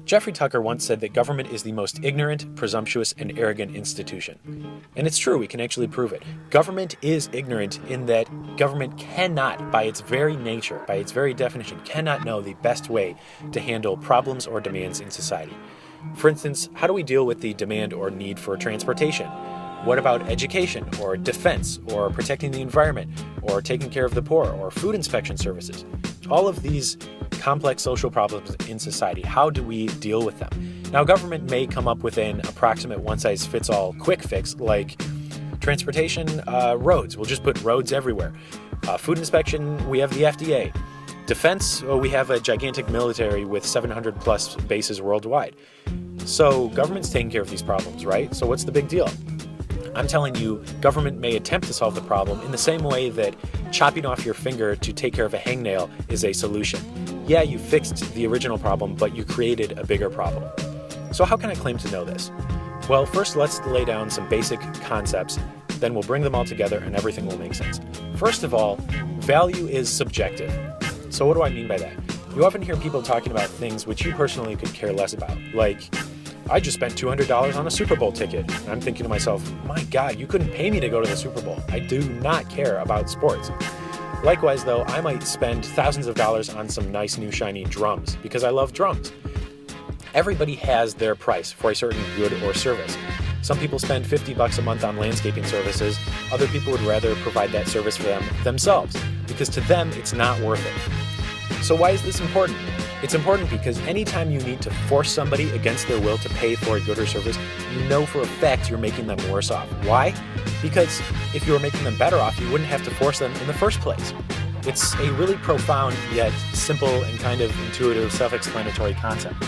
Jeffrey Tucker once said that government is the most ignorant, presumptuous, and arrogant institution. And it's true, we can actually prove it. Government is ignorant in that government cannot, by its very nature, by its very definition, cannot know the best way to handle problems or demands in society. For instance, how do we deal with the demand or need for transportation? What about education, or defense, or protecting the environment, or taking care of the poor, or food inspection services? All of these complex social problems in society, how do we deal with them? Now, government may come up with an approximate one-size-fits-all quick fix, like transportation, roads. We'll just put roads everywhere. Food inspection, we have the FDA. Defense, we have a gigantic military with 700 plus bases worldwide. So government's taking care of these problems, right? So what's the big deal? I'm telling you, government may attempt to solve the problem in the same way that chopping off your finger to take care of a hangnail is a solution. Yeah, you fixed the original problem, but you created a bigger problem. So how can I claim to know this? Well, first let's lay down some basic concepts, then we'll bring them all together and everything will make sense. First of all, value is subjective. So what do I mean by that? You often hear people talking about things which you personally could care less about, like, I just spent $200 on a Super Bowl ticket. And I'm thinking to myself, my God, you couldn't pay me to go to the Super Bowl. I do not care about sports. Likewise, though, I might spend thousands of dollars on some nice new shiny drums because I love drums. Everybody has their price for a certain good or service. Some people spend $50 a month on landscaping services. Other people would rather provide that service for them themselves because to them, it's not worth it. So why is this important? It's important because anytime you need to force somebody against their will to pay for a good or service, you know for a fact you're making them worse off. Why? Because if you were making them better off, you wouldn't have to force them in the first place. It's a really profound yet simple and kind of intuitive, self-explanatory concept.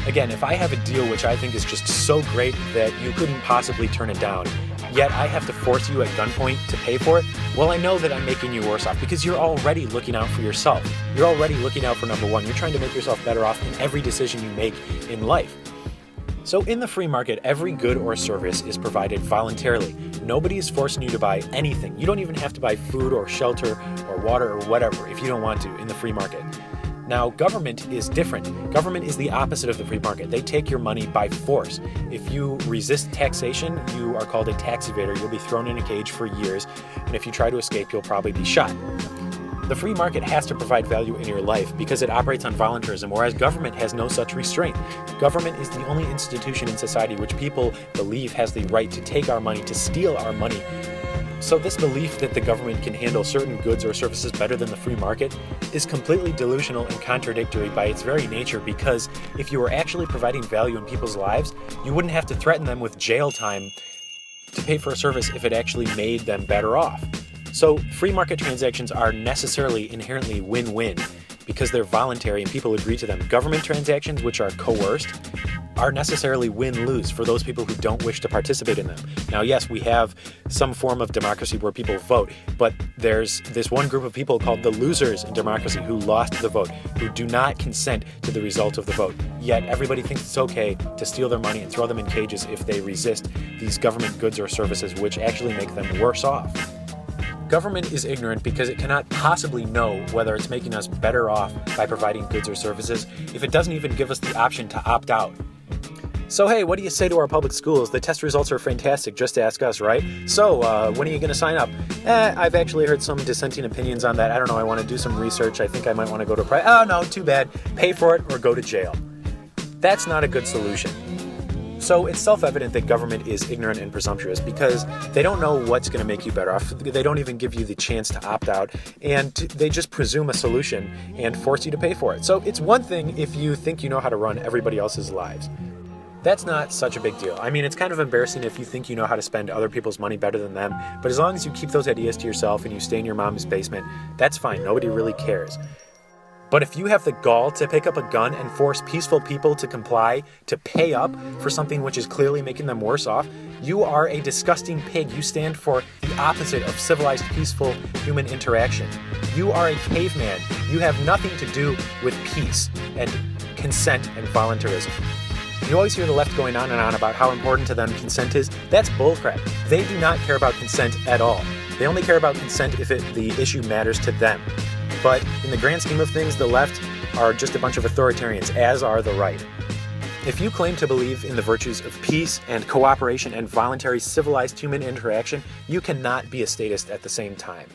Again, if I have a deal which I think is just so great that you couldn't possibly turn it down, yet I have to force you at gunpoint to pay for it, well, I know that I'm making you worse off because you're already looking out for yourself. You're already looking out for number one. You're trying to make yourself better off in every decision you make in life. So in the free market, every good or service is provided voluntarily. Nobody is forcing you to buy anything. You don't even have to buy food or shelter or water or whatever if you don't want to in the free market. Now, government is different. Government is the opposite of the free market. They take your money by force. If you resist taxation, you are called a tax evader. You'll be thrown in a cage for years, and if you try to escape, you'll probably be shot. The free market has to provide value in your life because it operates on voluntarism, whereas government has no such restraint. Government is the only institution in society which people believe has the right to take our money, to steal our money. So this belief that the government can handle certain goods or services better than the free market is completely delusional and contradictory by its very nature, because if you were actually providing value in people's lives, you wouldn't have to threaten them with jail time to pay for a service if it actually made them better off. So free market transactions are necessarily inherently win-win because they're voluntary and people agree to them. Government transactions, which are coerced, are necessarily win-lose for those people who don't wish to participate in them. Now, yes, we have some form of democracy where people vote, but there's this one group of people called the losers in democracy who lost the vote, who do not consent to the result of the vote. Yet everybody thinks it's okay to steal their money and throw them in cages if they resist these government goods or services which actually make them worse off. Government is ignorant because it cannot possibly know whether it's making us better off by providing goods or services if it doesn't even give us the option to opt out. So hey, what do you say to our public schools? The test results are fantastic, just ask us, right? So, when are you going to sign up? I've actually heard some dissenting opinions on that. I don't know, I want to do some research. I think I might want to go to oh no, too bad. Pay for it or go to jail. That's not a good solution. So it's self-evident that government is ignorant and presumptuous because they don't know what's going to make you better off. They don't even give you the chance to opt out, and they just presume a solution and force you to pay for it. So it's one thing if you think you know how to run everybody else's lives. That's not such a big deal. I mean, it's kind of embarrassing if you think you know how to spend other people's money better than them, but as long as you keep those ideas to yourself and you stay in your mom's basement, that's fine. Nobody really cares. But if you have the gall to pick up a gun and force peaceful people to comply, to pay up for something which is clearly making them worse off, you are a disgusting pig. You stand for the opposite of civilized, peaceful human interaction. You are a caveman. You have nothing to do with peace and consent and voluntarism. You always hear the left going on and on about how important to them consent is. That's bullcrap. They do not care about consent at all. They only care about consent if the issue matters to them. But in the grand scheme of things, the left, are just a bunch of authoritarians, as are the right. If you claim to believe in the virtues of peace and cooperation and voluntary civilized human interaction, you cannot be a statist at the same time.